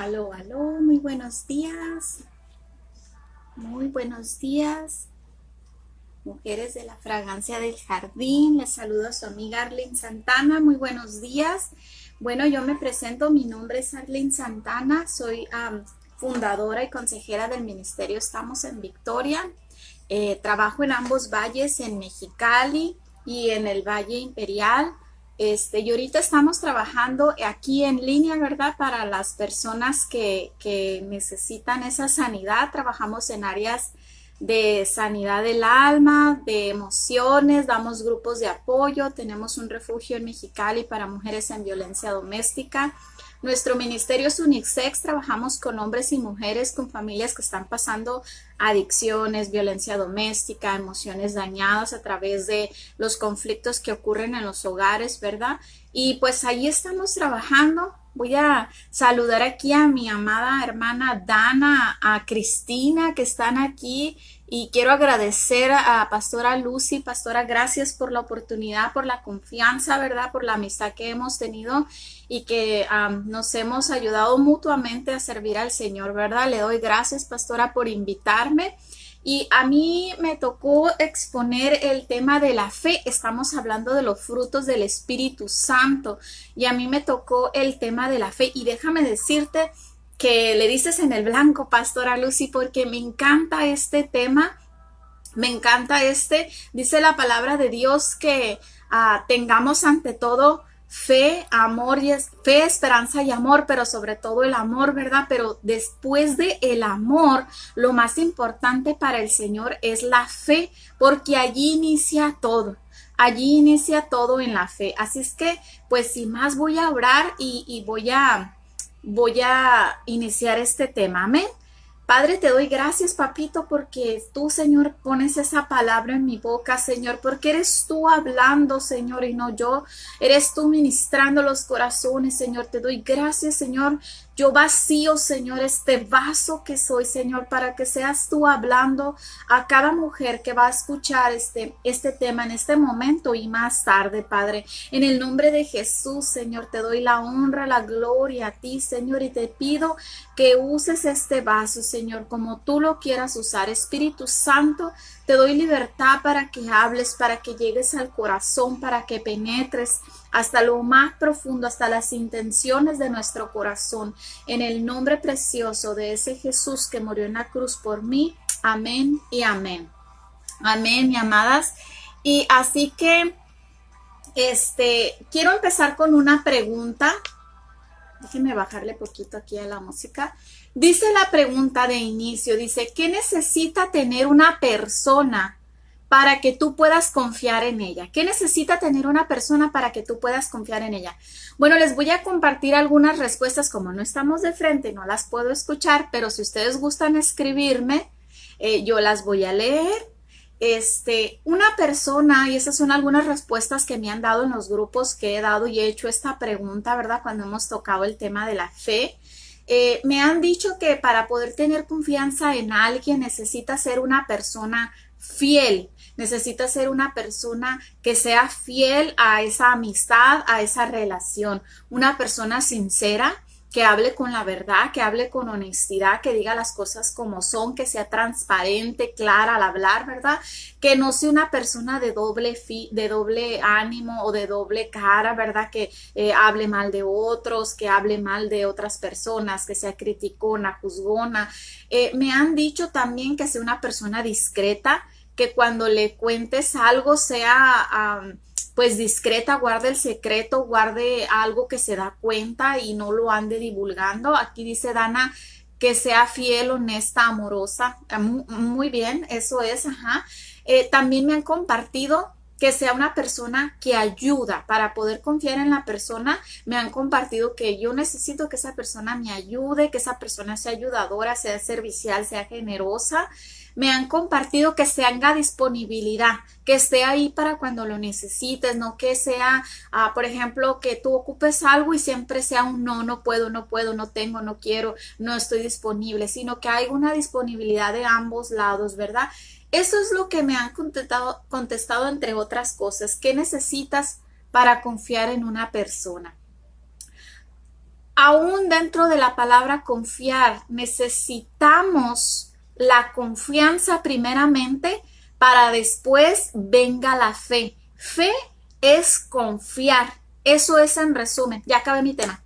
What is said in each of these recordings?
Aló, aló, muy buenos días. Muy buenos días, mujeres de la fragancia del jardín. Les saludo a su amiga Arlene Santana. Muy buenos días. Bueno, yo me presento. Mi nombre es Arlene Santana. Soy fundadora y consejera del ministerio Estamos en Victoria. Trabajo en ambos valles, en Mexicali y en el Valle Imperial. Y ahorita estamos trabajando aquí en línea, ¿verdad? Para las personas que necesitan esa sanidad. Trabajamos en áreas de sanidad del alma, de emociones, damos grupos de apoyo, tenemos un refugio en Mexicali para mujeres en violencia doméstica. Nuestro ministerio es unisex, trabajamos con hombres y mujeres, con familias que están pasando adicciones, violencia doméstica, emociones dañadas a través de los conflictos que ocurren en los hogares, ¿verdad? Y pues ahí estamos trabajando. Voy a saludar aquí a mi amada hermana Dana, a Cristina, que están aquí, y quiero agradecer a Pastora Lucy. Pastora, gracias por la oportunidad, por la confianza, ¿verdad? Por la amistad que hemos tenido y que nos hemos ayudado mutuamente a servir al Señor, ¿verdad? Le doy gracias, Pastora, por invitarme. Y a mí me tocó exponer el tema de la fe. Estamos hablando de los frutos del Espíritu Santo. Y a mí me tocó el tema de la fe. Y déjame decirte que le dices en el blanco, Pastora Lucy, porque me encanta este tema. Me encanta dice la palabra de Dios que tengamos ante todo fe, amor y fe, esperanza y amor, pero sobre todo el amor, ¿verdad? Pero después de el amor, lo más importante para el Señor es la fe, porque allí inicia todo. Allí inicia todo en la fe. Así es que, pues sin más voy a orar y voy a iniciar este tema. Amén. Padre, te doy gracias, papito, porque tú, Señor, pones esa palabra en mi boca, Señor, porque eres tú hablando, Señor, y no yo. Eres tú ministrando los corazones, Señor. Te doy gracias, Señor. Yo vacío, Señor, este vaso que soy, Señor, para que seas tú hablando a cada mujer que va a escuchar este tema en este momento y más tarde, Padre. En el nombre de Jesús, Señor, te doy la honra, la gloria a ti, Señor, y te pido que uses este vaso, Señor, como tú lo quieras usar. Espíritu Santo, te doy libertad para que hables, para que llegues al corazón, para que penetres hasta lo más profundo, hasta las intenciones de nuestro corazón. En el nombre precioso de ese Jesús que murió en la cruz por mí. Amén y amén. Amén, mi amadas. Y así que, quiero empezar con una pregunta. Déjenme bajarle poquito aquí a la música. Dice la pregunta de inicio, dice, ¿qué necesita tener una persona para que tú puedas confiar en ella? ¿Qué necesita tener una persona para que tú puedas confiar en ella? Bueno, les voy a compartir algunas respuestas. Como no estamos de frente, no las puedo escuchar, pero si ustedes gustan escribirme, yo las voy a leer. Una persona, y esas son algunas respuestas que me han dado en los grupos que he dado y he hecho esta pregunta, ¿verdad? Cuando hemos tocado el tema de la fe. Me han dicho que para poder tener confianza en alguien necesita ser una persona fiel, necesita ser una persona que sea fiel a esa amistad, a esa relación, una persona sincera, que hable con la verdad, que hable con honestidad, que diga las cosas como son, que sea transparente, clara al hablar, ¿verdad? Que no sea una persona de doble ánimo o de doble cara, ¿verdad? Que hable mal de otros, que hable mal de otras personas, que sea criticona, juzgona. Me han dicho también que sea una persona discreta, que cuando le cuentes algo sea pues discreta, guarde el secreto, guarde algo que se da cuenta y no lo ande divulgando. Aquí dice Dana que sea fiel, honesta, amorosa. Muy bien, eso es, ajá. También me han compartido que sea una persona que ayuda. Para poder confiar en la persona, me han compartido que yo necesito que esa persona me ayude, que esa persona sea ayudadora, sea servicial, sea generosa. Me han compartido que se haga disponibilidad, que esté ahí para cuando lo necesites, no que sea, por ejemplo, que tú ocupes algo y siempre sea un no, no puedo, no puedo, no tengo, no quiero, no estoy disponible, sino que hay una disponibilidad de ambos lados, ¿verdad? Eso es lo que me han contestado entre otras cosas. ¿Qué necesitas para confiar en una persona? Aún dentro de la palabra confiar, necesitamos la confianza primeramente para después venga la fe. Fe es confiar. Eso es en resumen. Ya acabé mi tema.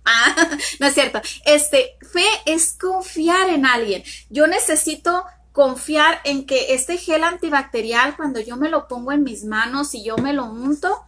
No es cierto. Fe es confiar en alguien. Yo necesito confiar en que este gel antibacterial, cuando yo me lo pongo en mis manos y yo me lo unto,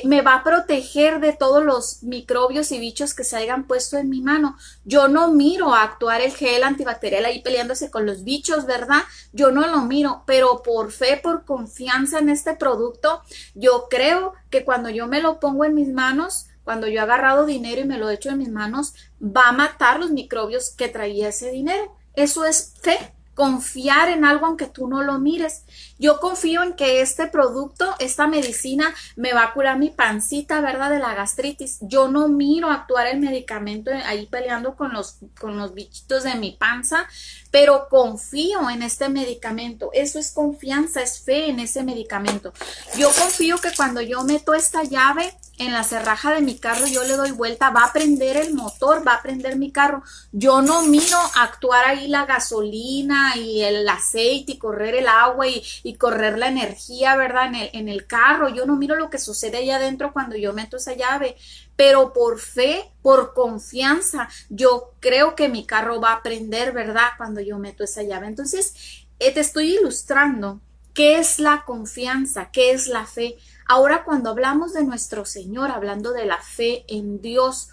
me va a proteger de todos los microbios y bichos que se hayan puesto en mi mano. Yo no miro a actuar el gel antibacterial ahí peleándose con los bichos, ¿verdad? Yo no lo miro, pero por fe, por confianza en este producto, yo creo que cuando yo me lo pongo en mis manos, cuando yo he agarrado dinero y me lo echo en mis manos, va a matar los microbios que traía ese dinero. Eso es fe. Confiar en algo aunque tú no lo mires. Yo confío en que este producto, esta medicina me va a curar mi pancita, ¿verdad? De la gastritis. Yo no miro actuar el medicamento ahí peleando con los bichitos de mi panza, pero confío en este medicamento. Eso es confianza, es fe en ese medicamento. Yo confío que cuando yo meto esta llave en la cerraja de mi carro, yo le doy vuelta, va a prender el motor, va a prender mi carro. Yo no miro actuar ahí la gasolina y el aceite y correr el agua y correr la energía, ¿verdad? En el carro. Yo no miro lo que sucede allá adentro cuando yo meto esa llave, pero por fe, por confianza, yo creo que mi carro va a prender, ¿verdad? Cuando yo meto esa llave. Entonces, te estoy ilustrando qué es la confianza, qué es la fe. Ahora, cuando hablamos de nuestro Señor, hablando de la fe en Dios,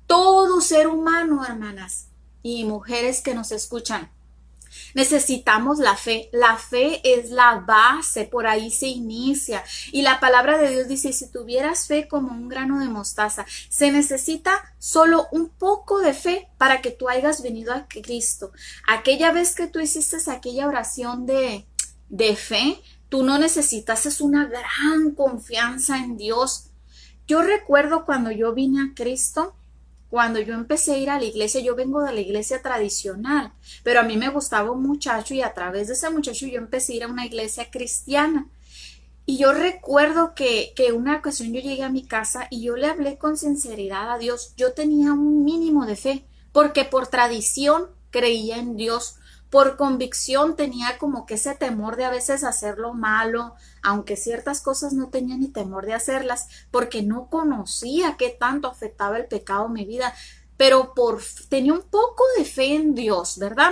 todo ser humano, hermanas y mujeres que nos escuchan, necesitamos la fe. La fe es la base, por ahí se inicia. Y la palabra de Dios dice, si tuvieras fe como un grano de mostaza, se necesita solo un poco de fe para que tú hayas venido a Cristo. Aquella vez que tú hiciste aquella oración de fe, tú no necesitas, es una gran confianza en Dios. Yo recuerdo cuando yo vine a Cristo, cuando yo empecé a ir a la iglesia, yo vengo de la iglesia tradicional, pero a mí me gustaba un muchacho y a través de ese muchacho yo empecé a ir a una iglesia cristiana. Y yo recuerdo que una ocasión yo llegué a mi casa y yo le hablé con sinceridad a Dios. Yo tenía un mínimo de fe, porque por tradición creía en Dios. Por convicción tenía como que ese temor de a veces hacer lo malo, aunque ciertas cosas no tenía ni temor de hacerlas, porque no conocía qué tanto afectaba el pecado en mi vida, pero tenía un poco de fe en Dios, ¿verdad?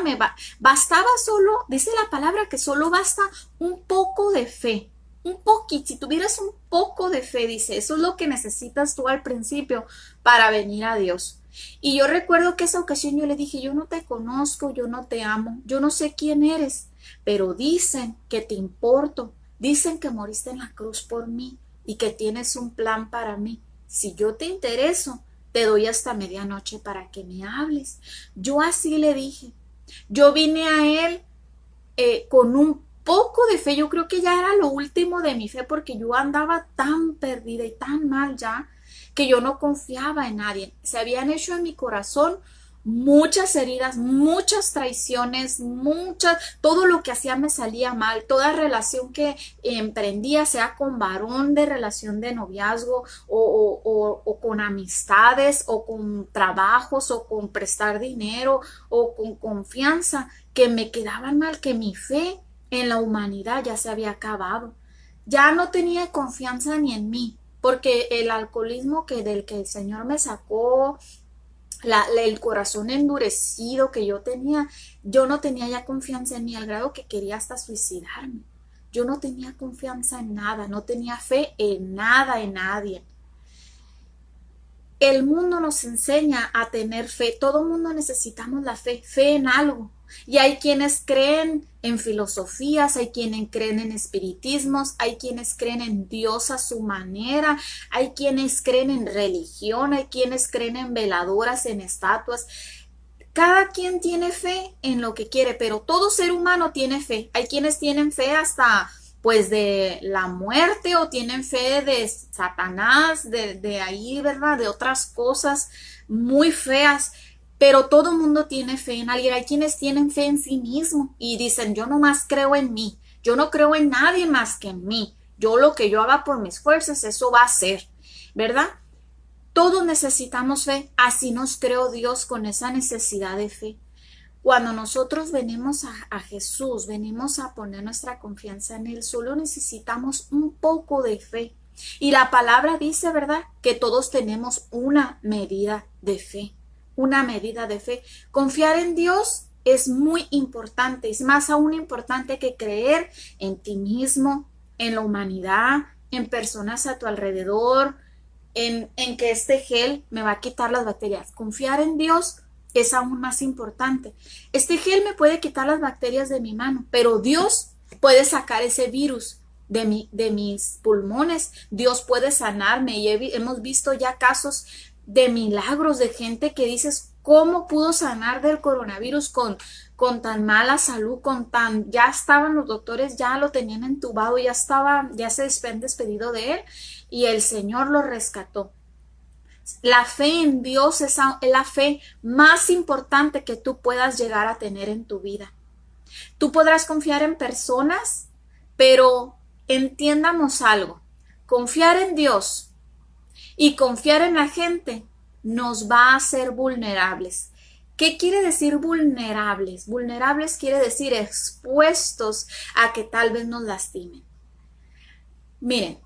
Bastaba solo, dice la palabra que solo basta un poco de fe. Un poquito, si tuvieras un poco de fe, dice, eso es lo que necesitas tú al principio para venir a Dios. Y yo recuerdo que esa ocasión yo le dije, yo no te conozco, yo no te amo, yo no sé quién eres, pero dicen que te importo, dicen que moriste en la cruz por mí y que tienes un plan para mí. Si yo te intereso, te doy hasta medianoche para que me hables. Yo así le dije. Yo vine a él con un poco de fe. Yo creo que ya era lo último de mi fe porque yo andaba tan perdida y tan mal ya que yo no confiaba en nadie. Se habían hecho en mi corazón muchas heridas, muchas traiciones, todo lo que hacía me salía mal, toda relación que emprendía, sea con varón, de relación de noviazgo o con amistades o con trabajos o con prestar dinero o con confianza, que me quedaban mal, que mi fe en la humanidad ya se había acabado. Ya no tenía confianza ni en mí, porque el alcoholismo del que el Señor me sacó, el corazón endurecido que yo tenía, yo no tenía ya confianza en mí, al grado que quería hasta suicidarme. Yo no tenía confianza en nada, no tenía fe en nada, en nadie. El mundo nos enseña a tener fe, todo mundo necesitamos la fe, fe en algo. Y hay quienes creen en filosofías, hay quienes creen en espiritismos, hay quienes creen en Dios a su manera, hay quienes creen en religión, hay quienes creen en veladoras, en estatuas. Cada quien tiene fe en lo que quiere, pero todo ser humano tiene fe. Hay quienes tienen fe hasta pues de la muerte o tienen fe de Satanás, de ahí, ¿verdad? De otras cosas muy feas. Pero todo mundo tiene fe en alguien. Hay quienes tienen fe en sí mismo y dicen, yo nomás creo en mí. Yo no creo en nadie más que en mí. Yo lo que yo haga por mis fuerzas, eso va a ser, ¿verdad? Todos necesitamos fe, así nos creó Dios con esa necesidad de fe. Cuando nosotros venimos a Jesús, venimos a poner nuestra confianza en Él, solo necesitamos un poco de fe. Y la palabra dice, ¿verdad?, que todos tenemos una medida de fe, una medida de fe. Confiar en Dios es muy importante, es más aún importante que creer en ti mismo, en la humanidad, en personas a tu alrededor, en que este gel me va a quitar las bacterias. Confiar en Dios es aún más importante. Este gel me puede quitar las bacterias de mi mano, pero Dios puede sacar ese virus de mis pulmones. Dios puede sanarme y hemos visto ya casos de milagros de gente que dices, ¿cómo pudo sanar del coronavirus con tan mala salud, ya estaban los doctores, ya lo tenían entubado, ya se habían despedido de él y el Señor lo rescató? La fe en Dios es la fe más importante que tú puedas llegar a tener en tu vida. Tú podrás confiar en personas, pero entiendamos algo. Confiar en Dios y confiar en la gente nos va a hacer vulnerables. ¿Qué quiere decir vulnerables? Vulnerables quiere decir expuestos a que tal vez nos lastimen. Miren,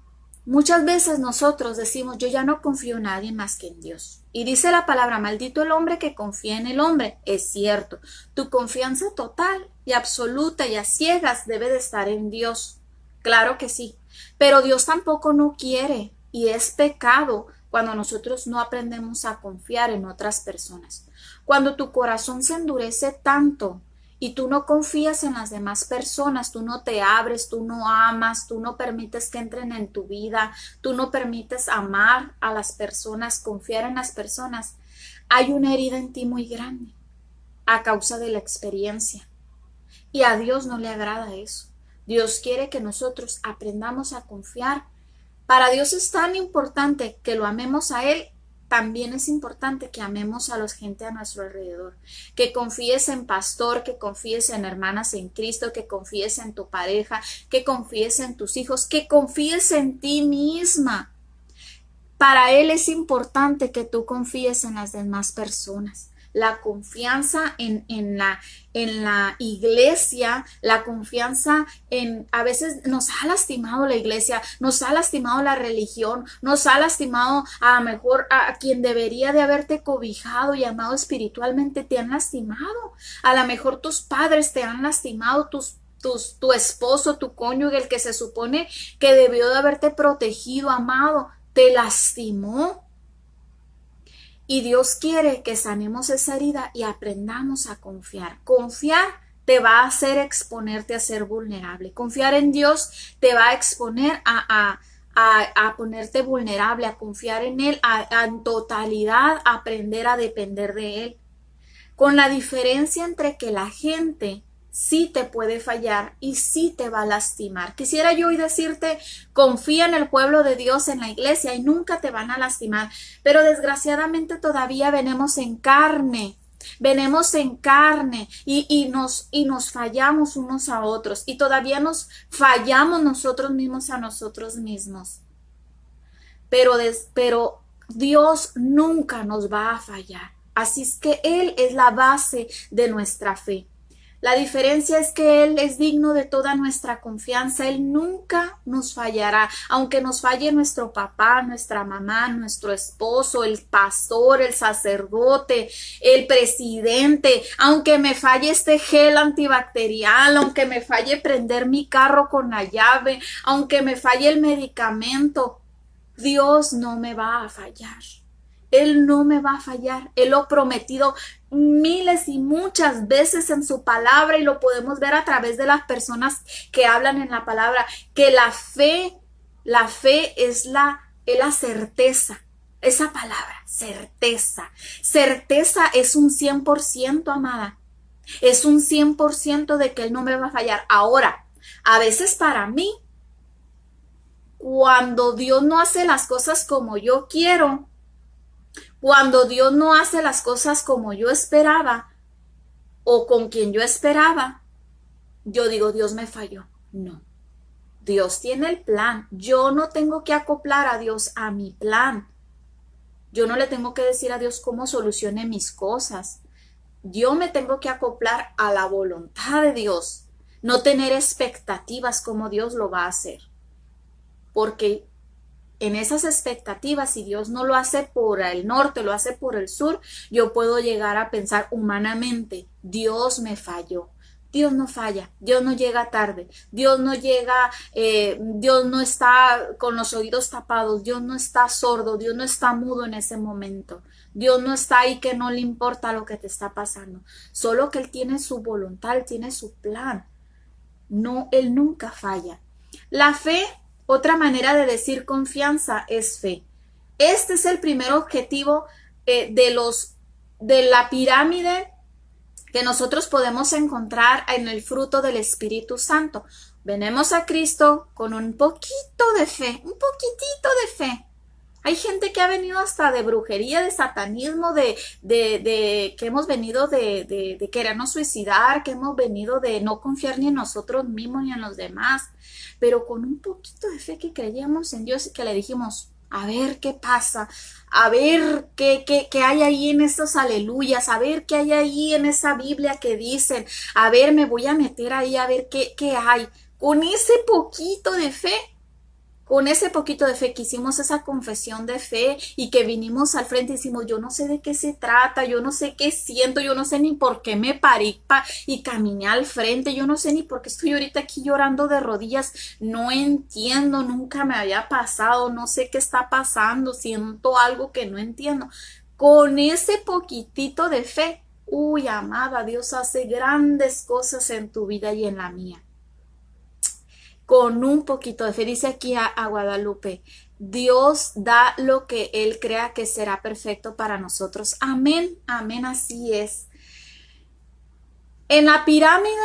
muchas veces nosotros decimos, yo ya no confío en nadie más que en Dios. Y dice la palabra, maldito el hombre que confía en el hombre. Es cierto, tu confianza total y absoluta y a ciegas debe de estar en Dios. Claro que sí, pero Dios tampoco no quiere y es pecado cuando nosotros no aprendemos a confiar en otras personas. Cuando tu corazón se endurece tanto y tú no confías en las demás personas, tú no te abres, tú no amas, tú no permites que entren en tu vida, tú no permites amar a las personas, confiar en las personas, hay una herida en ti muy grande a causa de la experiencia. Y a Dios no le agrada eso. Dios quiere que nosotros aprendamos a confiar. Para Dios es tan importante que lo amemos a Él, también es importante que amemos a la gente a nuestro alrededor, que confíes en pastor, que confíes en hermanas en Cristo, que confíes en tu pareja, que confíes en tus hijos, que confíes en ti misma. Para Él es importante que tú confíes en las demás personas. La confianza en la iglesia, la confianza a veces nos ha lastimado la iglesia, nos ha lastimado la religión, nos ha lastimado a lo mejor a quien debería de haberte cobijado y amado espiritualmente, te han lastimado. A lo mejor tus padres te han lastimado, tu esposo, tu cónyuge, el que se supone que debió de haberte protegido, amado, te lastimó. Y Dios quiere que sanemos esa herida y aprendamos a confiar. Confiar te va a hacer exponerte a ser vulnerable. Confiar en Dios te va a exponer a ponerte vulnerable, a confiar en Él, en totalidad, a aprender a depender de Él. Con la diferencia entre que la gente sí te puede fallar y sí te va a lastimar. Quisiera yo hoy decirte, confía en el pueblo de Dios, en la iglesia, y nunca te van a lastimar. Pero desgraciadamente todavía venimos en carne y nos fallamos unos a otros y todavía nos fallamos nosotros mismos a nosotros mismos. Pero Dios nunca nos va a fallar. Así es que Él es la base de nuestra fe. La diferencia es que Él es digno de toda nuestra confianza. Él nunca nos fallará. Aunque nos falle nuestro papá, nuestra mamá, nuestro esposo, el pastor, el sacerdote, el presidente, aunque me falle este gel antibacterial, aunque me falle prender mi carro con la llave, aunque me falle el medicamento, Dios no me va a fallar. Él no me va a fallar. Él lo ha prometido miles y muchas veces en su palabra y lo podemos ver a través de las personas que hablan en la palabra, que la fe es la certeza. Esa palabra, certeza. Certeza es un 100%, amada. Es un 100% de que Él no me va a fallar. Ahora, a veces para mí, cuando Dios no hace las cosas como yo quiero, cuando Dios no hace las cosas como yo esperaba o con quien yo esperaba, yo digo, Dios me falló. No, Dios tiene el plan. Yo no tengo que acoplar a Dios a mi plan. Yo no le tengo que decir a Dios cómo solucione mis cosas. Yo me tengo que acoplar a la voluntad de Dios, no tener expectativas como Dios lo va a hacer. Porque en esas expectativas, si Dios no lo hace por el norte, lo hace por el sur, yo puedo llegar a pensar humanamente, Dios me falló. Dios no falla, Dios no llega tarde, Dios no llega, Dios no está con los oídos tapados, Dios no está sordo, Dios no está mudo en ese momento. Dios no está ahí que no le importa lo que te está pasando, solo que Él tiene su voluntad, Él tiene su plan. No, Él nunca falla. La fe, otra manera de decir confianza, es fe. Este es el primer objetivo de la pirámide que nosotros podemos encontrar en el fruto del Espíritu Santo. Venimos a Cristo con un poquito de fe, un poquitito de fe. Hay gente que ha venido hasta de brujería, de satanismo, que hemos venido de querernos suicidar, que hemos venido de no confiar ni en nosotros mismos ni en los demás, pero con un poquito de fe que creíamos en Dios y que le dijimos, a ver qué pasa, a ver qué hay ahí en esos aleluyas, a ver qué hay ahí en esa Biblia que dicen, a ver, me voy a meter ahí a ver qué hay. Con ese poquito de fe, que hicimos esa confesión de fe y que vinimos al frente y decimos, yo no sé de qué se trata, yo no sé qué siento, yo no sé ni por qué me paré y caminé al frente, yo no sé ni por qué estoy ahorita aquí llorando de rodillas, no entiendo, nunca me había pasado, no sé qué está pasando, siento algo que no entiendo. Con ese poquitito de fe, uy, amada, Dios hace grandes cosas en tu vida y en la mía. Con un poquito de fe, dice aquí a Guadalupe, Dios da lo que Él crea que será perfecto para nosotros. Amén, amén, así es. En la pirámide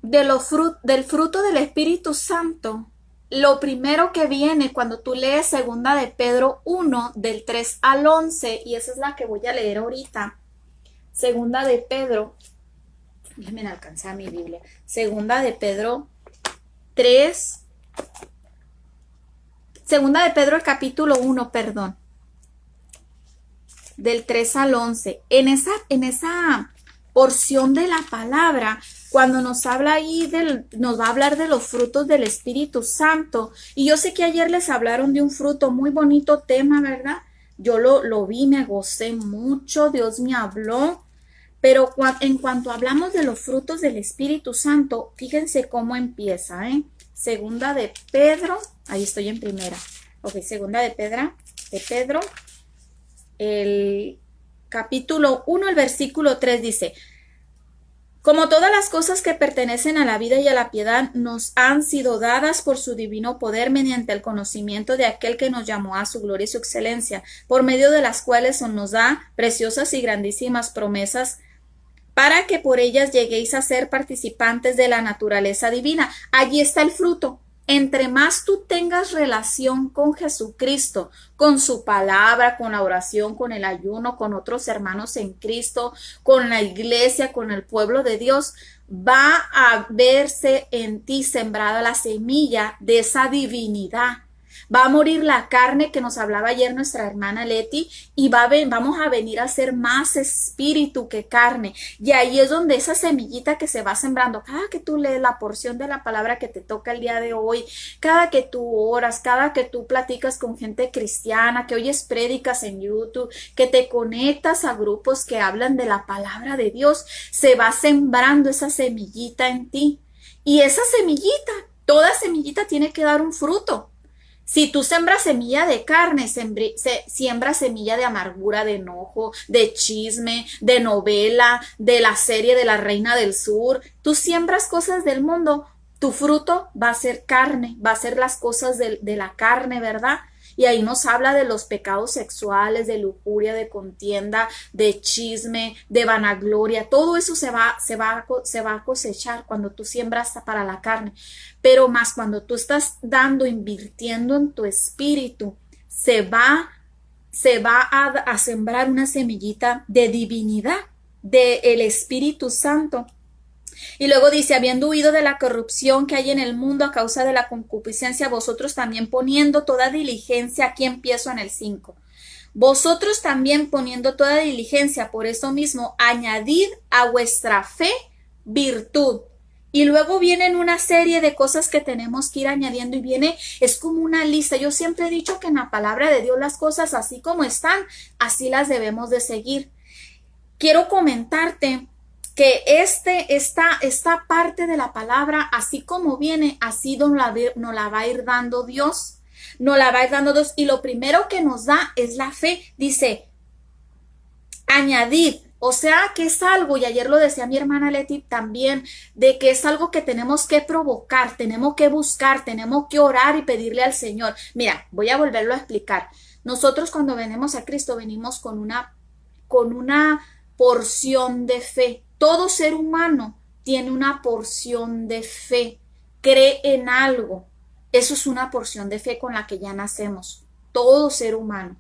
del fruto del Espíritu Santo, lo primero que viene cuando tú lees segunda de Pedro 1, del 3 al 11, y esa es la que voy a leer ahorita. Segunda de Pedro, déjenme alcanzar mi Biblia. Segunda de Pedro 3, segunda de Pedro el capítulo 1, perdón, del 3 al 11. En esa porción de la palabra, cuando nos habla ahí, nos va a hablar de los frutos del Espíritu Santo. Y yo sé que ayer les hablaron de un fruto, muy bonito tema, ¿verdad? Yo lo vi, me gocé mucho, Dios me habló. Pero en cuanto hablamos de los frutos del Espíritu Santo, fíjense cómo empieza, ¿eh? Segunda de Pedro, ahí estoy en primera. Ok, segunda de Pedro, el capítulo 1, el versículo 3 dice, como todas las cosas que pertenecen a la vida y a la piedad nos han sido dadas por su divino poder mediante el conocimiento de aquel que nos llamó a su gloria y su excelencia, por medio de las cuales nos da preciosas y grandísimas promesas, para que por ellas lleguéis a ser participantes de la naturaleza divina. Allí está el fruto. Entre más tú tengas relación con Jesucristo, con su palabra, con la oración, con el ayuno, con otros hermanos en Cristo, con la iglesia, con el pueblo de Dios, va a verse en ti sembrada la semilla de esa divinidad. Va a morir la carne que nos hablaba ayer nuestra hermana Leti y vamos a venir a ser más espíritu que carne. Y ahí es donde esa semillita que se va sembrando, cada que tú lees la porción de la palabra que te toca el día de hoy, cada que tú oras, cada que tú platicas con gente cristiana, que oyes prédicas en YouTube, que te conectas a grupos que hablan de la palabra de Dios, se va sembrando esa semillita en ti. Y esa semillita, toda semillita tiene que dar un fruto. Si tú sembras semilla de carne, siembras semilla de amargura, de enojo, de chisme, de novela, de la serie de la Reina del Sur, tú siembras cosas del mundo, tu fruto va a ser carne, va a ser las cosas de la carne, ¿verdad? Y ahí nos habla de los pecados sexuales, de lujuria, de contienda, de chisme, de vanagloria. Todo eso se va a cosechar cuando tú siembras para la carne. Pero más cuando tú estás invirtiendo en tu espíritu, se va a sembrar una semillita de divinidad, del Espíritu Santo. Y luego dice, habiendo huido de la corrupción que hay en el mundo a causa de la concupiscencia, vosotros también poniendo toda diligencia, aquí empiezo en el 5, Vosotros también poniendo toda diligencia, por eso mismo, añadid a vuestra fe virtud. Y luego vienen una serie de cosas que tenemos que ir añadiendo y es como una lista. Yo siempre he dicho que en la palabra de Dios las cosas así como están, así las debemos de seguir. Quiero comentarte que esta parte de la palabra, así como viene, así nos la va a ir dando Dios. Nos la va a ir dando Dios. Y lo primero que nos da es la fe. Dice, añadid. O sea que es algo, y ayer lo decía mi hermana Leti también, de que es algo que tenemos que provocar, tenemos que buscar, tenemos que orar y pedirle al Señor. Mira, voy a volverlo a explicar. Nosotros cuando venimos a Cristo venimos con una porción de fe. Todo ser humano tiene una porción de fe, cree en algo. Eso es una porción de fe con la que ya nacemos, todo ser humano.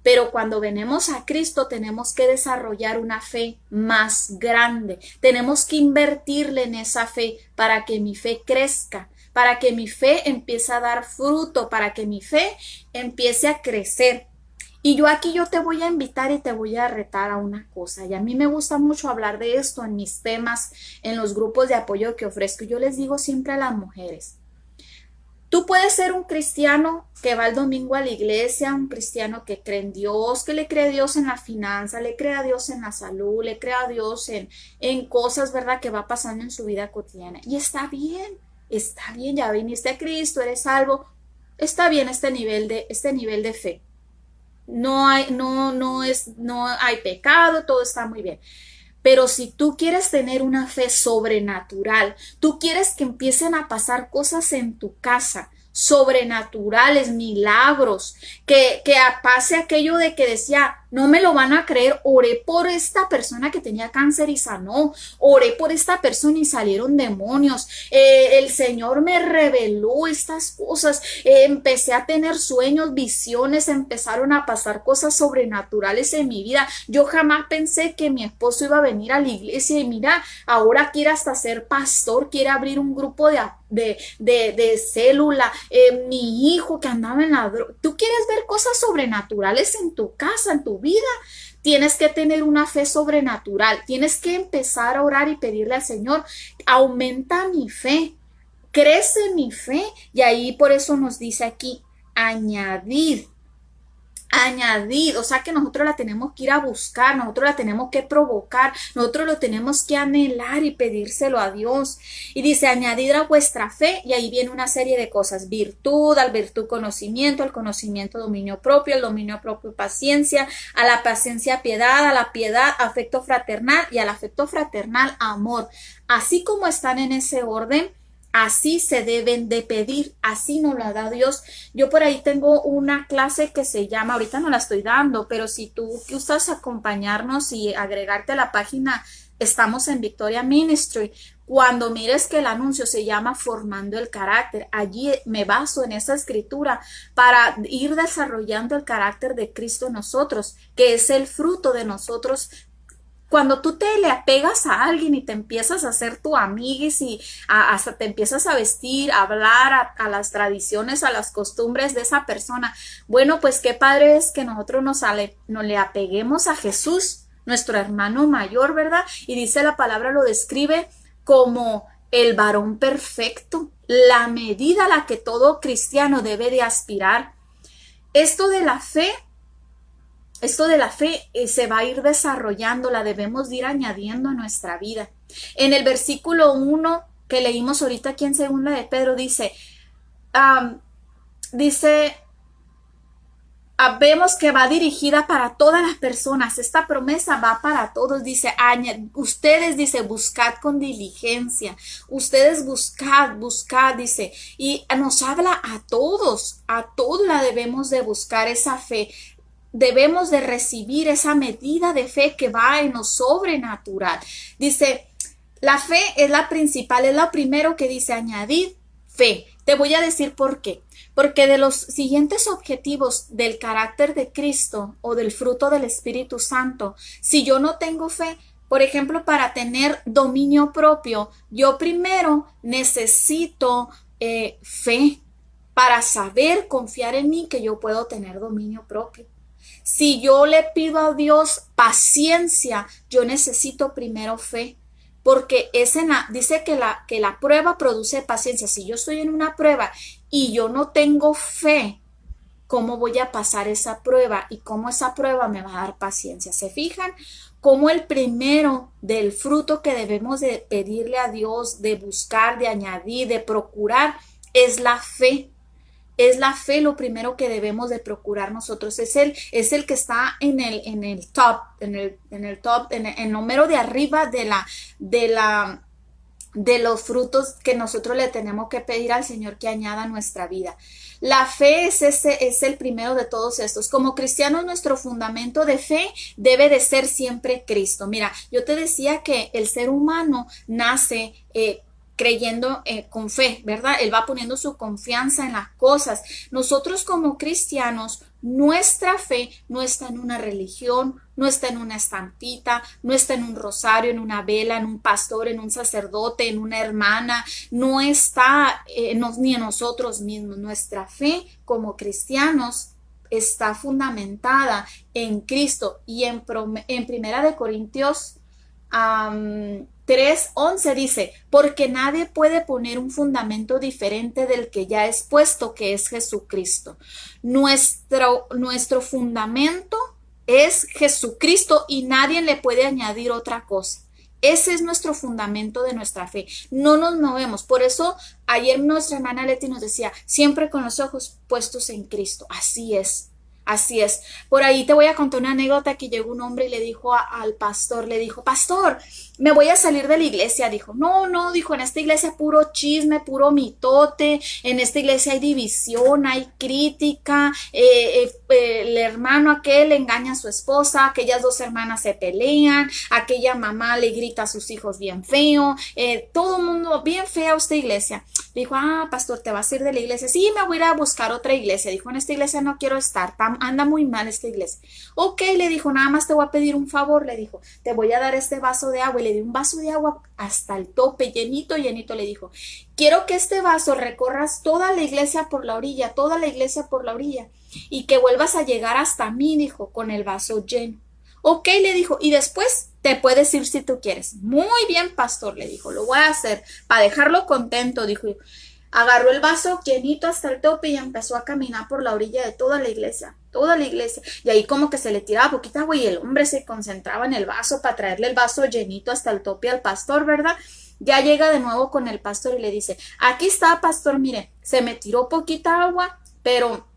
Pero cuando venimos a Cristo tenemos que desarrollar una fe más grande. Tenemos que invertirle en esa fe para que mi fe crezca, para que mi fe empiece a dar fruto, para que mi fe empiece a crecer. Y yo te voy a invitar y te voy a retar a una cosa. Y a mí me gusta mucho hablar de esto en mis temas, en los grupos de apoyo que ofrezco. Yo les digo siempre a las mujeres, tú puedes ser un cristiano que va el domingo a la iglesia, un cristiano que cree en Dios, que le cree a Dios en la finanza, le cree a Dios en la salud, le cree a Dios en cosas, ¿verdad?, que va pasando en su vida cotidiana. Y está bien, ya viniste a Cristo, eres salvo, está bien este nivel de fe. No hay pecado, todo está muy bien. Pero si tú quieres tener una fe sobrenatural, tú quieres que empiecen a pasar cosas en tu casa, sobrenaturales, milagros, que pase aquello de que decía, no me lo van a creer, oré por esta persona que tenía cáncer y sanó, oré por esta persona y salieron demonios, el Señor me reveló estas cosas, empecé a tener sueños, visiones, empezaron a pasar cosas sobrenaturales en mi vida. Yo jamás pensé que mi esposo iba a venir a la iglesia y mira, ahora quiere hasta ser pastor, quiere abrir un grupo de célula, mi hijo que andaba en la droga. Tú quieres ver cosas sobrenaturales en tu casa, en tu vida, tienes que tener una fe sobrenatural, tienes que empezar a orar y pedirle al Señor, aumenta mi fe, crece mi fe. Y ahí por eso nos dice aquí, añadir, o sea que nosotros la tenemos que ir a buscar, nosotros la tenemos que provocar, nosotros lo tenemos que anhelar y pedírselo a Dios. Y dice, añadir a vuestra fe, y ahí viene una serie de cosas, virtud, al virtud conocimiento, al conocimiento dominio propio, al dominio propio paciencia, a la paciencia piedad, a la piedad afecto fraternal y al afecto fraternal amor. Así como están en ese orden, así se deben de pedir, así nos la da Dios. Yo por ahí tengo una clase que se llama, ahorita no la estoy dando, pero si tú gustas acompañarnos y agregarte a la página, estamos en Victoria Ministry. Cuando mires que el anuncio se llama Formando el Carácter, allí me baso en esa escritura para ir desarrollando el carácter de Cristo en nosotros, que es el fruto de nosotros. Cuando tú le apegas a alguien y te empiezas a hacer tu amiguis y hasta te empiezas a vestir, a hablar a las tradiciones, a las costumbres de esa persona, bueno, pues qué padre es que nosotros nos le apeguemos a Jesús, nuestro hermano mayor, ¿verdad? Y dice la palabra, lo describe como el varón perfecto, la medida a la que todo cristiano debe de aspirar. Esto de la fe se va a ir desarrollando, la debemos de ir añadiendo a nuestra vida. En el versículo 1 que leímos ahorita aquí en segunda de Pedro dice, vemos que va dirigida para todas las personas, esta promesa va para todos, dice, ustedes, dice, buscad con diligencia, ustedes buscad, dice, y nos habla a todos la debemos de buscar esa fe. Debemos de recibir esa medida de fe que va en lo sobrenatural. Dice, la fe es la principal, es lo primero que dice, añadir fe. Te voy a decir por qué. Porque de los siguientes objetivos del carácter de Cristo o del fruto del Espíritu Santo, si yo no tengo fe, por ejemplo, para tener dominio propio, yo primero necesito fe para saber confiar en mí que yo puedo tener dominio propio. Si yo le pido a Dios paciencia, yo necesito primero fe. Porque dice que la prueba produce paciencia. Si yo estoy en una prueba y yo no tengo fe, ¿cómo voy a pasar esa prueba? Y cómo esa prueba me va a dar paciencia. ¿Se fijan? Como el primero del fruto que debemos de pedirle a Dios, de buscar, de añadir, de procurar, es la fe. Es la fe lo primero que debemos de procurar nosotros. Es el que está en el top, en el número de arriba de los frutos que nosotros le tenemos que pedir al Señor que añada a nuestra vida. La fe es el primero de todos estos. Como cristianos, nuestro fundamento de fe debe de ser siempre Cristo. Mira, yo te decía que el ser humano nace creyendo con fe, ¿verdad? Él va poniendo su confianza en las cosas. Nosotros como cristianos, nuestra fe no está en una religión, no está en una estampita, no está en un rosario, en una vela, en un pastor, en un sacerdote, en una hermana, no está ni en nosotros mismos. Nuestra fe como cristianos está fundamentada en Cristo y en Primera de Corintios 3:11 dice, porque nadie puede poner un fundamento diferente del que ya es puesto, que es Jesucristo. Nuestro fundamento es Jesucristo y nadie le puede añadir otra cosa. Ese es nuestro fundamento de nuestra fe. No nos movemos. Por eso ayer nuestra hermana Leti nos decía, siempre con los ojos puestos en Cristo. Así es. Así es. Por ahí te voy a contar una anécdota que llegó un hombre y le dijo al pastor, le dijo, pastor, me voy a salir de la iglesia. Dijo, no, dijo, en esta iglesia puro chisme, puro mitote, en esta iglesia hay división, hay crítica, el hermano aquel engaña a su esposa, aquellas dos hermanas se pelean, aquella mamá le grita a sus hijos bien feo, todo el mundo bien fea esta iglesia. Dijo, pastor, ¿te vas a ir de la iglesia? Sí, me voy a ir a buscar otra iglesia. Dijo, en esta iglesia no quiero estar, anda muy mal esta iglesia. Ok, le dijo, nada más te voy a pedir un favor, le dijo, te voy a dar este vaso de agua. Y le dio un vaso de agua hasta el tope, llenito, le dijo, quiero que este vaso recorras toda la iglesia por la orilla, y que vuelvas a llegar hasta mí, dijo, con el vaso lleno. Ok, le dijo, y después te puedes ir si tú quieres. Muy bien, pastor, le dijo, lo voy a hacer para dejarlo contento, dijo. Agarró el vaso llenito hasta el tope y empezó a caminar por la orilla de toda la iglesia. Y ahí como que se le tiraba poquita agua y el hombre se concentraba en el vaso para traerle el vaso llenito hasta el tope al pastor, ¿verdad? Ya llega de nuevo con el pastor y le dice, aquí está, pastor, mire, se me tiró poquita agua, pero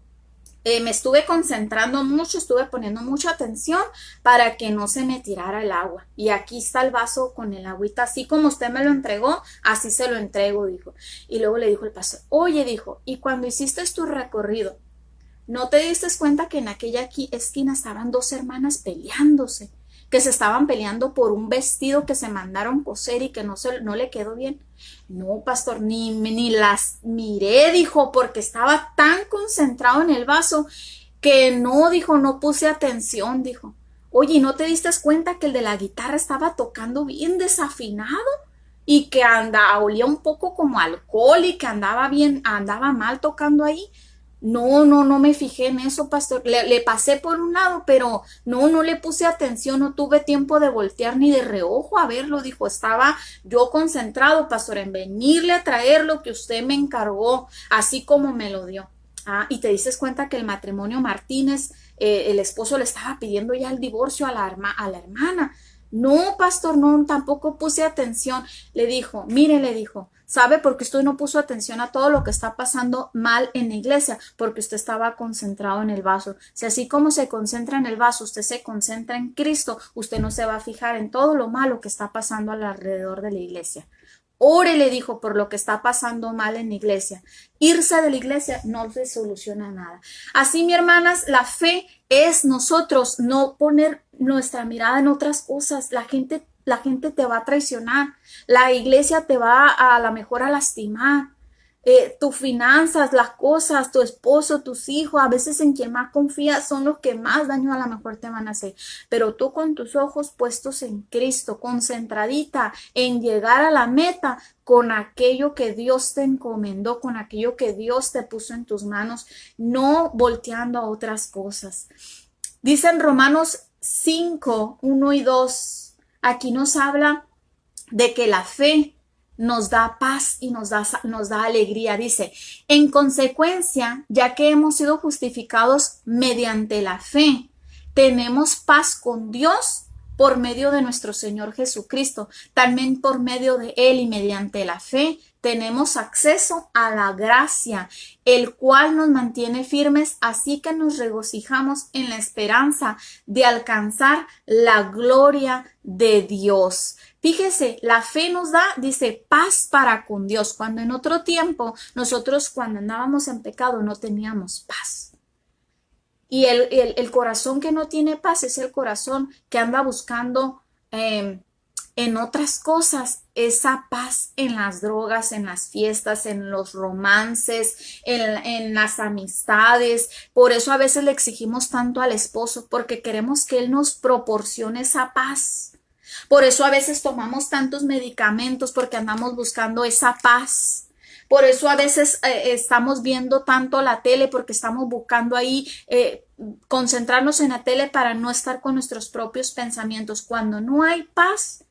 me estuve concentrando mucho, estuve poniendo mucha atención para que no se me tirara el agua. Y aquí está el vaso con el agüita, así como usted me lo entregó, así se lo entrego, dijo. Y luego le dijo el pastor, oye, dijo, y cuando hiciste tu recorrido, ¿no te diste cuenta que en aquella esquina estaban dos hermanas peleándose? Que se estaban peleando por un vestido que se mandaron coser y que no le quedó bien. No, pastor, ni las miré, dijo, porque estaba tan concentrado en el vaso que no, dijo, no puse atención, dijo. Oye, ¿no te diste cuenta que el de la guitarra estaba tocando bien desafinado? Y que olía un poco como alcohol y que andaba mal tocando ahí. No me fijé en eso, pastor. Le pasé por un lado, pero no le puse atención, no tuve tiempo de voltear ni de reojo a verlo, dijo. Estaba yo concentrado, pastor, en venirle a traer lo que usted me encargó, así como me lo dio. Y te dices cuenta que el matrimonio Martínez, el esposo le estaba pidiendo ya el divorcio a la hermana. No, pastor, no, tampoco puse atención. Le dijo, mire, le dijo, ¿sabe por qué usted no puso atención a todo lo que está pasando mal en la iglesia? Porque usted estaba concentrado en el vaso. Si así como se concentra en el vaso, usted se concentra en Cristo, usted no se va a fijar en todo lo malo que está pasando alrededor de la iglesia. Ore, le dijo, por lo que está pasando mal en la iglesia. Irse de la iglesia no se soluciona nada. Así, mi hermanas, la fe es nosotros no poner nuestra mirada en otras cosas. La gente te va a traicionar. La iglesia te va a lo mejor a lastimar. Tus finanzas, las cosas, tu esposo, tus hijos, a veces en quien más confías son los que más daño a lo mejor te van a hacer. Pero tú con tus ojos puestos en Cristo, concentradita en llegar a la meta con aquello que Dios te encomendó, con aquello que Dios te puso en tus manos, no volteando a otras cosas. Dice en Romanos 5, 1 y 2, aquí nos habla de que la fe nos da paz y nos da alegría. Dice, en consecuencia, ya que hemos sido justificados mediante la fe, tenemos paz con Dios por medio de nuestro Señor Jesucristo. También por medio de Él y mediante la fe tenemos acceso a la gracia, el cual nos mantiene firmes, así que nos regocijamos en la esperanza de alcanzar la gloria de Dios. Fíjese, la fe nos da, dice, paz para con Dios, cuando en otro tiempo nosotros cuando andábamos en pecado no teníamos paz. Y el corazón que no tiene paz es el corazón que anda buscando en otras cosas esa paz, en las drogas, en las fiestas, en los romances, en las amistades. Por eso a veces le exigimos tanto al esposo, porque queremos que él nos proporcione esa paz. Por eso a veces tomamos tantos medicamentos, porque andamos buscando esa paz. Por eso a veces estamos viendo tanto la tele, porque estamos buscando ahí concentrarnos en la tele para no estar con nuestros propios pensamientos. Cuando no hay paz,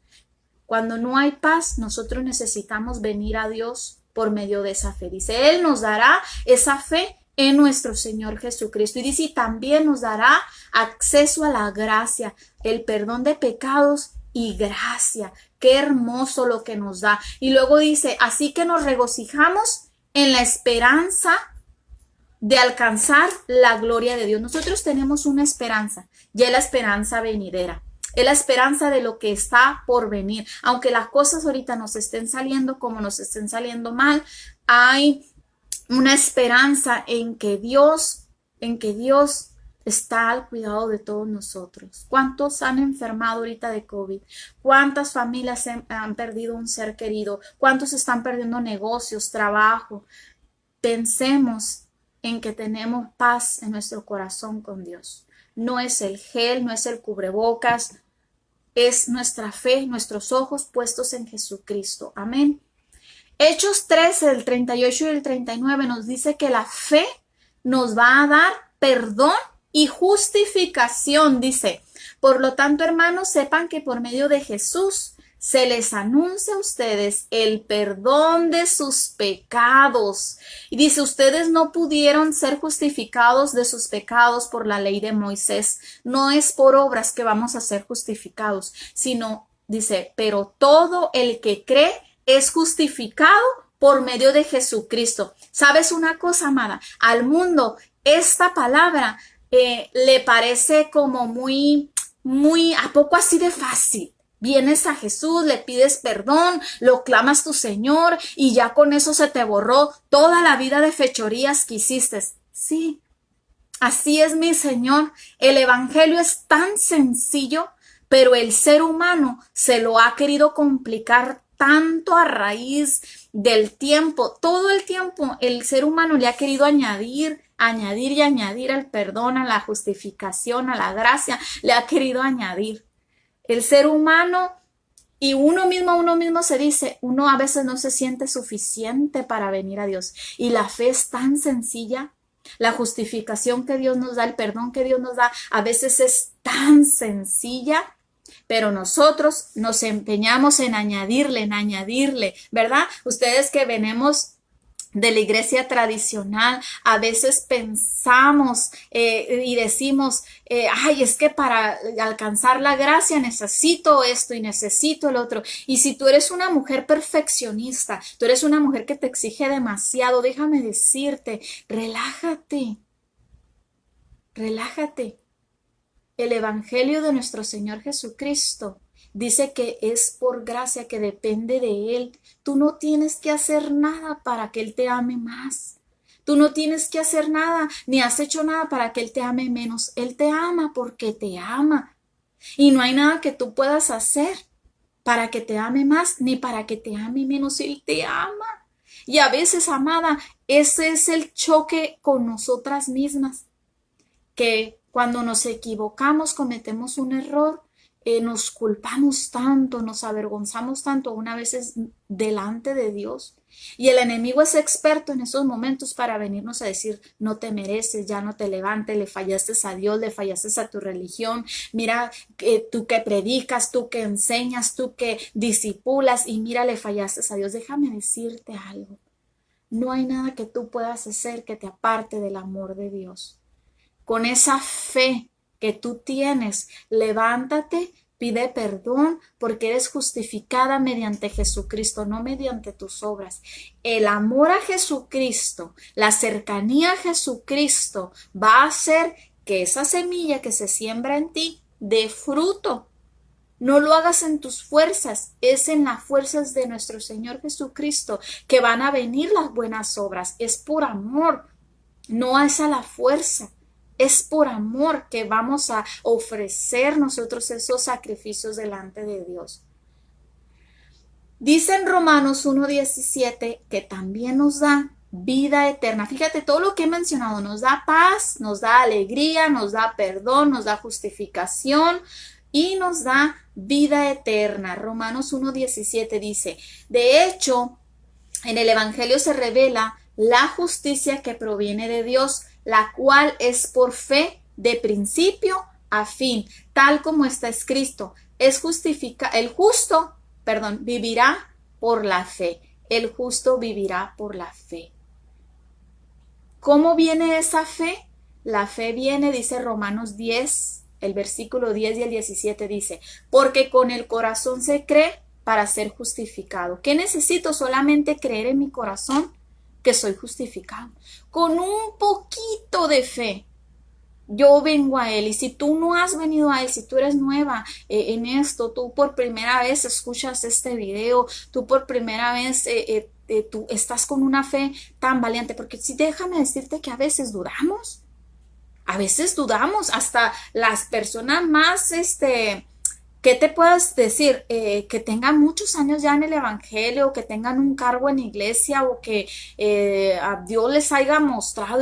nosotros necesitamos venir a Dios por medio de esa fe. Dice, Él nos dará esa fe en nuestro Señor Jesucristo. Y dice, y también nos dará acceso a la gracia, el perdón de pecados y gracia. Qué hermoso lo que nos da. Y luego dice, así que nos regocijamos en la esperanza de alcanzar la gloria de Dios. Nosotros tenemos una esperanza, ya es la esperanza venidera. Es la esperanza de lo que está por venir. Aunque las cosas ahorita nos estén saliendo como nos estén saliendo mal, hay una esperanza en que Dios está al cuidado de todos nosotros. ¿Cuántos han enfermado ahorita de COVID? ¿Cuántas familias han perdido un ser querido? ¿Cuántos están perdiendo negocios, trabajo? Pensemos en que tenemos paz en nuestro corazón con Dios. No es el gel, no es el cubrebocas, es nuestra fe, nuestros ojos puestos en Jesucristo. Amén. Hechos 13, el 38 y el 39 nos dice que la fe nos va a dar perdón y justificación, dice. Por lo tanto, hermanos, sepan que por medio de Jesús se les anuncia a ustedes el perdón de sus pecados. Y dice, ustedes no pudieron ser justificados de sus pecados por la ley de Moisés. No es por obras que vamos a ser justificados, sino, dice, pero todo el que cree es justificado por medio de Jesucristo. ¿Sabes una cosa, amada? Al mundo esta palabra le parece como muy, ¿a poco así de fácil? Vienes a Jesús, le pides perdón, lo clamas tu Señor y ya con eso se te borró toda la vida de fechorías que hiciste. Sí, así es, mi Señor. El evangelio es tan sencillo, pero el ser humano se lo ha querido complicar tanto a raíz del tiempo. Todo el tiempo el ser humano le ha querido añadir y añadir al perdón, a la justificación, a la gracia, le ha querido añadir. El ser humano y uno mismo se dice, uno a veces no se siente suficiente para venir a Dios. Y la fe es tan sencilla, la justificación que Dios nos da, el perdón que Dios nos da, a veces es tan sencilla, pero nosotros nos empeñamos en añadirle, ¿verdad? Ustedes que venimos de la iglesia tradicional, a veces pensamos y decimos, ay, es que para alcanzar la gracia necesito esto y necesito el otro. Y si tú eres una mujer perfeccionista, tú eres una mujer que te exige demasiado, déjame decirte, relájate. El evangelio de nuestro Señor Jesucristo dice que es por gracia, que depende de Él. Tú no tienes que hacer nada para que Él te ame más. Tú no tienes que hacer nada, ni has hecho nada para que Él te ame menos. Él te ama porque te ama. Y no hay nada que tú puedas hacer para que te ame más, ni para que te ame menos. Él te ama. Y a veces, amada, ese es el choque con nosotras mismas. Que cuando nos equivocamos, cometemos un error nos culpamos tanto, nos avergonzamos tanto una vez delante de Dios. Y el enemigo es experto en esos momentos para venirnos a decir, no te mereces, ya no te levantes, le fallaste a Dios, le fallaste a tu religión, mira tú que predicas, tú que enseñas, tú que disipulas y mira, le fallaste a Dios. Déjame decirte algo, no hay nada que tú puedas hacer que te aparte del amor de Dios. Con esa fe que tú tienes, levántate, pide perdón porque eres justificada mediante Jesucristo, no mediante tus obras. El amor a Jesucristo, la cercanía a Jesucristo va a hacer que esa semilla que se siembra en ti dé fruto. No lo hagas en tus fuerzas, es en las fuerzas de nuestro Señor Jesucristo que van a venir las buenas obras. Es por amor, no es a la fuerza. Es por amor que vamos a ofrecer nosotros esos sacrificios delante de Dios. Dice en Romanos 1:17 que también nos da vida eterna. Fíjate, todo lo que he mencionado nos da paz, nos da alegría, nos da perdón, nos da justificación y nos da vida eterna. Romanos 1:17 dice, de hecho, en el Evangelio se revela la justicia que proviene de Dios, la cual es por fe de principio a fin, tal como está escrito. El justo, vivirá por la fe. El justo vivirá por la fe. ¿Cómo viene esa fe? La fe viene, dice Romanos 10, el versículo 10 y el 17 dice, porque con el corazón se cree para ser justificado. ¿Qué necesito? Solamente creer en mi corazón que soy justificado. Con un poquito de fe, yo vengo a Él. Y si tú no has venido a Él, si tú eres nueva en esto, tú por primera vez escuchas este video, tú por primera vez tú estás con una fe tan valiente, porque sí, déjame decirte que a veces dudamos, hasta las personas más, ¿qué te puedes decir? Que tengan muchos años ya en el Evangelio, que tengan un cargo en iglesia o que a Dios les haya mostrado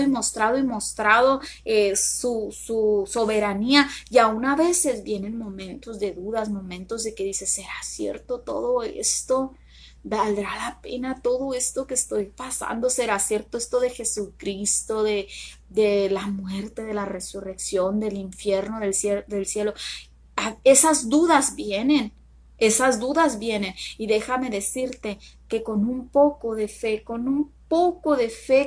su soberanía. Y aún a veces vienen momentos de dudas, momentos de que dices, ¿será cierto todo esto? ¿Valdrá la pena todo esto que estoy pasando? ¿Será cierto esto de Jesucristo, de la muerte, de la resurrección, del infierno, del cielo? Esas dudas vienen y déjame decirte que con un poco de fe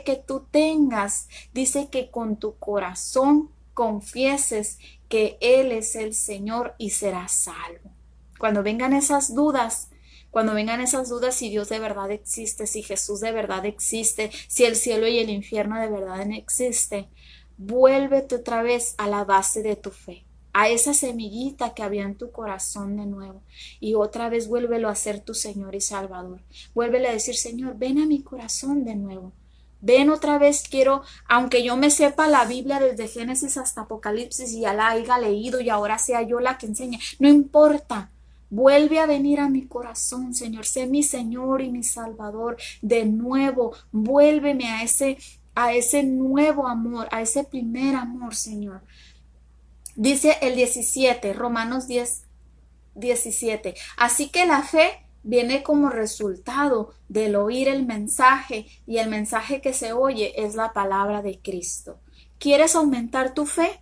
que tú tengas, dice que con tu corazón confieses que Él es el Señor y serás salvo. Cuando vengan esas dudas, si Dios de verdad existe, si Jesús de verdad existe, si el cielo y el infierno de verdad existen, vuélvete otra vez a la base de tu fe, a esa semillita que había en tu corazón de nuevo, y otra vez vuélvelo a ser tu Señor y Salvador. Vuélvele a decir, Señor, ven a mi corazón de nuevo. Ven otra vez, quiero, aunque yo me sepa la Biblia desde Génesis hasta Apocalipsis y ya la haya leído y ahora sea yo la que enseñe, no importa. Vuelve a venir a mi corazón, Señor. Sé mi Señor y mi Salvador de nuevo. Vuélveme a ese nuevo amor, a ese primer amor, Señor. Dice el 17, Romanos 10:17. Así que la fe viene como resultado del oír el mensaje, y el mensaje que se oye es la palabra de Cristo. ¿Quieres aumentar tu fe?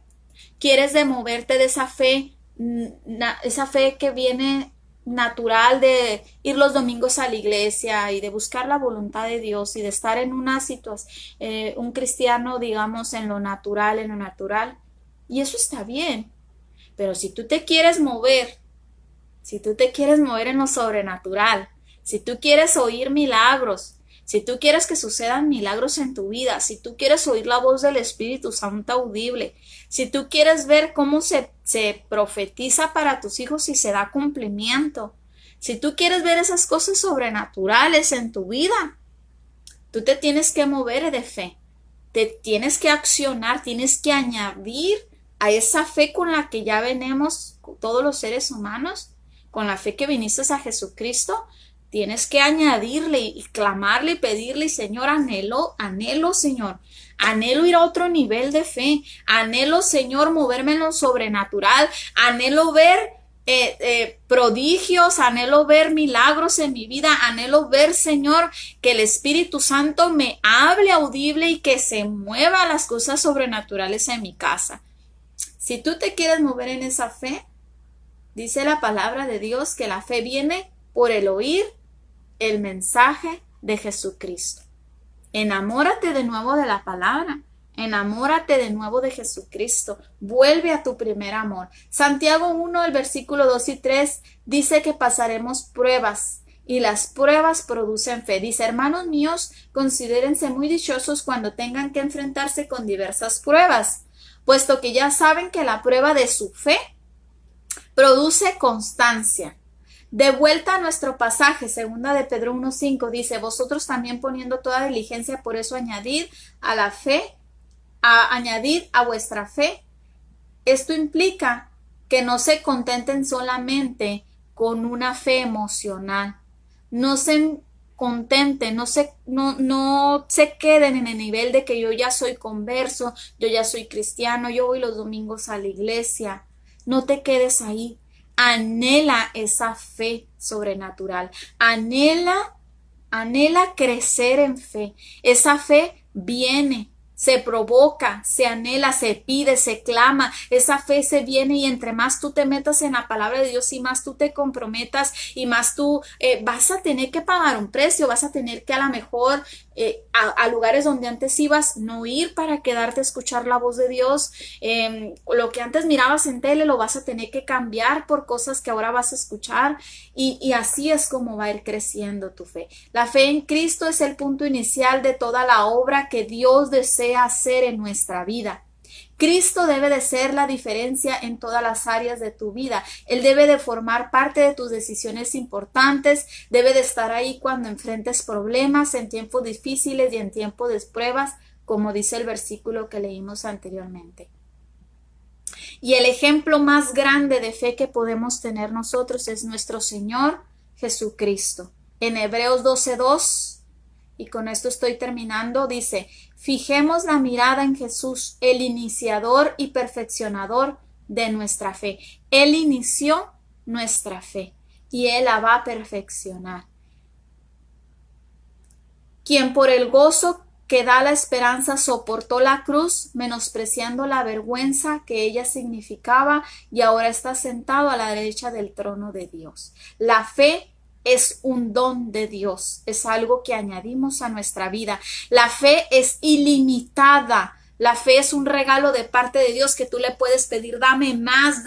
¿Quieres moverte de esa fe que viene natural de ir los domingos a la iglesia y de buscar la voluntad de Dios y de estar en una situación, un cristiano, digamos, en lo natural? Y eso está bien, pero si tú te quieres mover en lo sobrenatural, si tú quieres oír milagros, si tú quieres que sucedan milagros en tu vida, si tú quieres oír la voz del Espíritu Santo audible, si tú quieres ver cómo se profetiza para tus hijos y se da cumplimiento, si tú quieres ver esas cosas sobrenaturales en tu vida, tú te tienes que mover de fe, te tienes que accionar, tienes que añadir a esa fe con la que ya venimos todos los seres humanos, con la fe que viniste a Jesucristo. Tienes que añadirle y clamarle y pedirle, Señor, anhelo, Señor. Anhelo ir a otro nivel de fe. Anhelo, Señor, moverme en lo sobrenatural. Anhelo ver prodigios, anhelo ver milagros en mi vida, anhelo ver, Señor, que el Espíritu Santo me hable audible y que se mueva las cosas sobrenaturales en mi casa. Si tú te quieres mover en esa fe, dice la palabra de Dios que la fe viene por el oír el mensaje de Jesucristo. Enamórate de nuevo de la palabra. Enamórate de nuevo de Jesucristo. Vuelve a tu primer amor. Santiago 1, el versículo 2 y 3 dice que pasaremos pruebas y las pruebas producen fe. Dice, hermanos míos, considérense muy dichosos cuando tengan que enfrentarse con diversas pruebas, puesto que ya saben que la prueba de su fe produce constancia. De vuelta a nuestro pasaje, segunda de Pedro 1:5, dice, vosotros también poniendo toda diligencia, por eso añadid a la fe, añadid a vuestra fe. Esto implica que no se contenten solamente con una fe emocional. No se contenten, no se queden en el nivel de que yo ya soy converso, yo ya soy cristiano, yo voy los domingos a la iglesia. No te quedes ahí. Anhela esa fe sobrenatural. Anhela crecer en fe. Esa fe viene, se provoca, se anhela, se pide, se clama. Esa fe se viene y entre más tú te metas en la palabra de Dios y más tú te comprometas y más tú vas a tener que pagar un precio, vas a tener que a lo mejor a lugares donde antes ibas no ir para quedarte a escuchar la voz de Dios. Lo que antes mirabas en tele lo vas a tener que cambiar por cosas que ahora vas a escuchar y así es como va a ir creciendo tu fe. La fe en Cristo es el punto inicial de toda la obra que Dios desea hacer en nuestra vida. Cristo debe de ser la diferencia en todas las áreas de tu vida. Él debe de formar parte de tus decisiones importantes, debe de estar ahí cuando enfrentes problemas, en tiempos difíciles y en tiempos de pruebas, como dice el versículo que leímos anteriormente. Y el ejemplo más grande de fe que podemos tener nosotros es nuestro Señor Jesucristo. En Hebreos 12:2, y con esto estoy terminando, dice, fijemos la mirada en Jesús, el iniciador y perfeccionador de nuestra fe. Él inició nuestra fe y Él la va a perfeccionar. Quien por el gozo que da la esperanza soportó la cruz, menospreciando la vergüenza que ella significaba, y ahora está sentado a la derecha del trono de Dios. La fe es un don de Dios, es algo que añadimos a nuestra vida. La fe es ilimitada. La fe es un regalo de parte de Dios que tú le puedes pedir, dame más,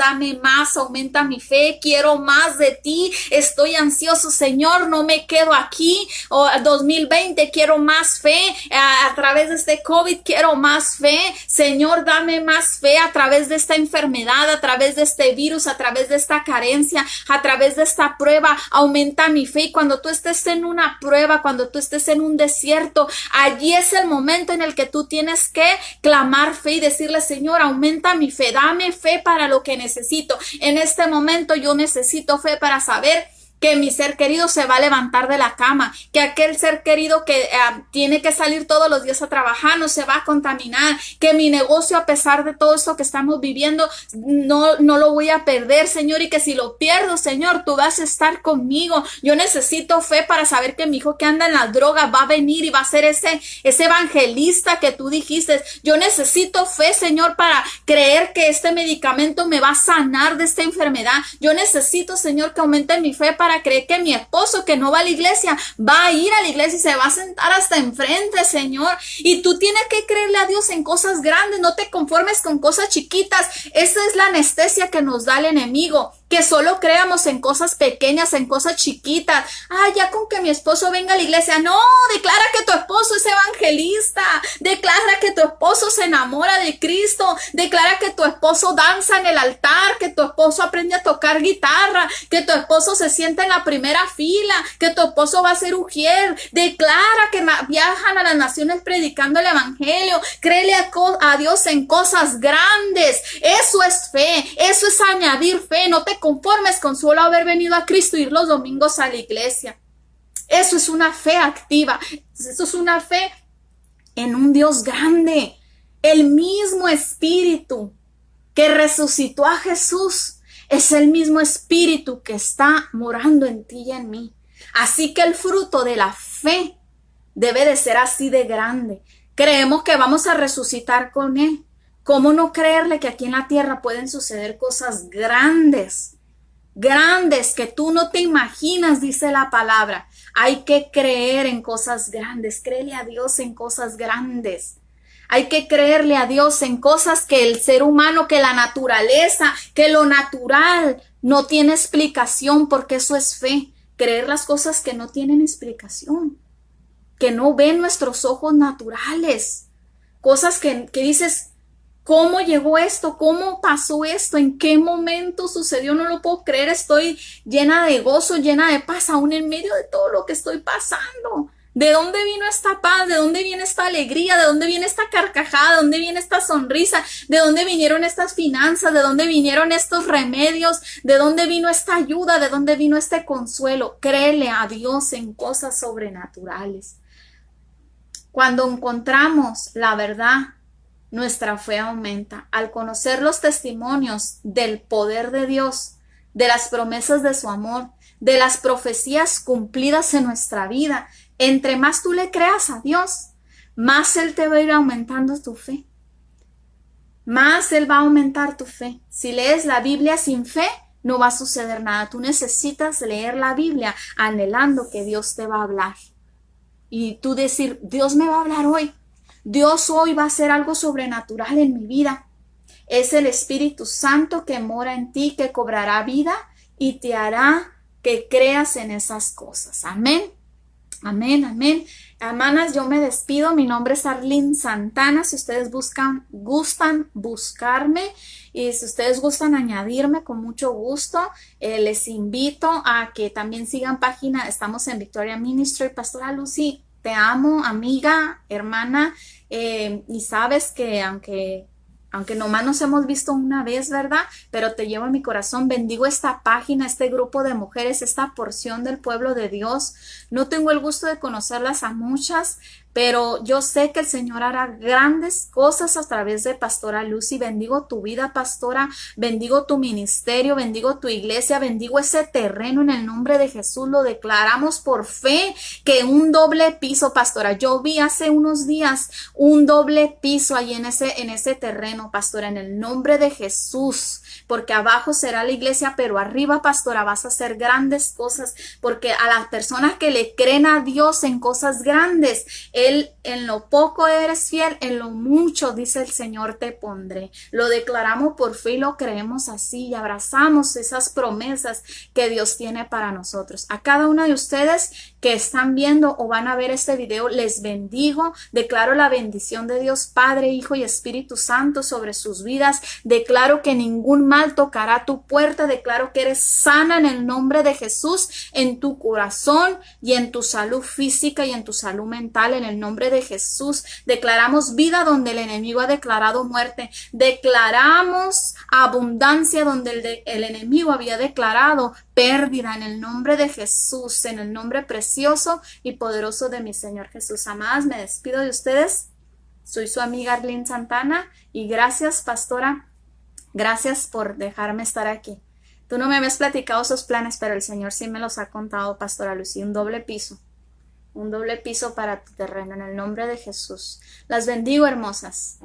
aumenta mi fe, quiero más de ti, estoy ansioso, Señor, no me quedo aquí, 2020 quiero más fe, a través de este COVID quiero más fe, Señor, dame más fe a través de esta enfermedad, a través de este virus, a través de esta carencia, a través de esta prueba, aumenta mi fe. Y cuando tú estés en una prueba, cuando tú estés en un desierto, allí es el momento en el que tú tienes que clamar fe y decirle, Señor, aumenta mi fe, dame fe para lo que necesito. En este momento yo necesito fe para saber que mi ser querido se va a levantar de la cama, que aquel ser querido que tiene que salir todos los días a trabajar no se va a contaminar, que mi negocio, a pesar de todo esto que estamos viviendo, no lo voy a perder, Señor, y que si lo pierdo, Señor, tú vas a estar conmigo. Yo necesito fe para saber que mi hijo que anda en la droga va a venir y va a ser ese evangelista que tú dijiste. Yo necesito fe, Señor, para creer que este medicamento me va a sanar de esta enfermedad. Yo necesito, Señor, que aumente mi fe para creer que mi esposo que no va a la iglesia va a ir a la iglesia y se va a sentar hasta enfrente, Señor. Y tú tienes que creerle a Dios en cosas grandes, no te conformes con cosas chiquitas. Esa es la anestesia que nos da el enemigo, que solo creamos en cosas pequeñas, en cosas chiquitas. Ya con que mi esposo venga a la iglesia. No, declara que tu esposo es evangelista, declara que tu esposo se enamora de Cristo, declara que tu esposo danza en el altar, que tu esposo aprende a tocar guitarra, que tu esposo se sienta en la primera fila, que tu esposo va a ser ujier. Declara que viajan a las naciones predicando el evangelio. Créele a Dios en cosas grandes. Eso es fe, eso es añadir fe. No te conformes con solo haber venido a Cristo y ir los domingos a la iglesia. Eso es una fe activa. Eso es una fe en un Dios grande. El mismo Espíritu que resucitó a Jesús Es el mismo espíritu que está morando en ti y en mí. Así que el fruto de la fe debe de ser así de grande. Creemos que vamos a resucitar con Él. ¿Cómo no creerle que aquí en la tierra pueden suceder cosas grandes? Grandes que tú no te imaginas, dice la palabra. Hay que creer en cosas grandes. Créele a Dios en cosas grandes. Hay que creerle a Dios en cosas que el ser humano, que la naturaleza, que lo natural no tiene explicación, porque eso es fe. Creer las cosas que no tienen explicación, que no ven nuestros ojos naturales. Cosas que dices, ¿cómo llegó esto? ¿Cómo pasó esto? ¿En qué momento sucedió? No lo puedo creer. Estoy llena de gozo, llena de paz, aún en medio de todo lo que estoy pasando. ¿De dónde vino esta paz? ¿De dónde viene esta alegría? ¿De dónde viene esta carcajada? ¿De dónde viene esta sonrisa? ¿De dónde vinieron estas finanzas? ¿De dónde vinieron estos remedios? ¿De dónde vino esta ayuda? ¿De dónde vino este consuelo? Créele a Dios en cosas sobrenaturales. Cuando encontramos la verdad, nuestra fe aumenta. Al conocer los testimonios del poder de Dios, de las promesas de su amor, de las profecías cumplidas en nuestra vida, entre más tú le creas a Dios, más Él te va a ir aumentando tu fe. Más Él va a aumentar tu fe. Si lees la Biblia sin fe, no va a suceder nada. Tú necesitas leer la Biblia anhelando que Dios te va a hablar. Y tú decir, Dios me va a hablar hoy. Dios hoy va a hacer algo sobrenatural en mi vida. Es el Espíritu Santo que mora en ti, que cobrará vida y te hará que creas en esas cosas. Amén. Amén, amén. Hermanas, yo me despido. Mi nombre es Arlene Santana. Si ustedes gustan buscarme y si ustedes gustan añadirme, con mucho gusto, les invito a que también sigan página. Estamos en Victoria Ministry. Pastora Lucy, te amo, amiga, hermana, y sabes que aunque nomás nos hemos visto una vez, ¿verdad? Pero te llevo en mi corazón. Bendigo esta página, este grupo de mujeres, esta porción del pueblo de Dios. No tengo el gusto de conocerlas a muchas, pero yo sé que el Señor hará grandes cosas a través de Pastora Lucy. Bendigo tu vida, pastora. Bendigo tu ministerio, bendigo tu iglesia, bendigo ese terreno en el nombre de Jesús. Lo declaramos por fe que un doble piso, pastora. Yo vi hace unos días un doble piso ahí en ese terreno, pastora, en el nombre de Jesús. Porque abajo será la iglesia, pero arriba, pastora, vas a hacer grandes cosas, porque a las personas que le creen a Dios en cosas grandes, Él en lo poco eres fiel, en lo mucho, dice el Señor, te pondré. Lo declaramos por fe y lo creemos así y abrazamos esas promesas que Dios tiene para nosotros. A cada una de ustedes que están viendo o van a ver este video, les bendigo. Declaro la bendición de Dios Padre, Hijo y Espíritu Santo sobre sus vidas. Declaro que ningún mal tocará tu puerta. Declaro que eres sana en el nombre de Jesús, en tu corazón y en tu salud física y en tu salud mental, en el nombre de Jesús. Declaramos vida donde el enemigo ha declarado muerte. Declaramos abundancia donde el enemigo había declarado pérdida, en el nombre de Jesús, en el nombre precioso y poderoso de mi Señor Jesús. Amadas, me despido de ustedes. Soy su amiga Arlene Santana y gracias, pastora. Gracias por dejarme estar aquí. Tú no me habías platicado esos planes, pero el Señor sí me los ha contado, pastora Lucy. Un doble piso para tu terreno, en el nombre de Jesús. Las bendigo, hermosas.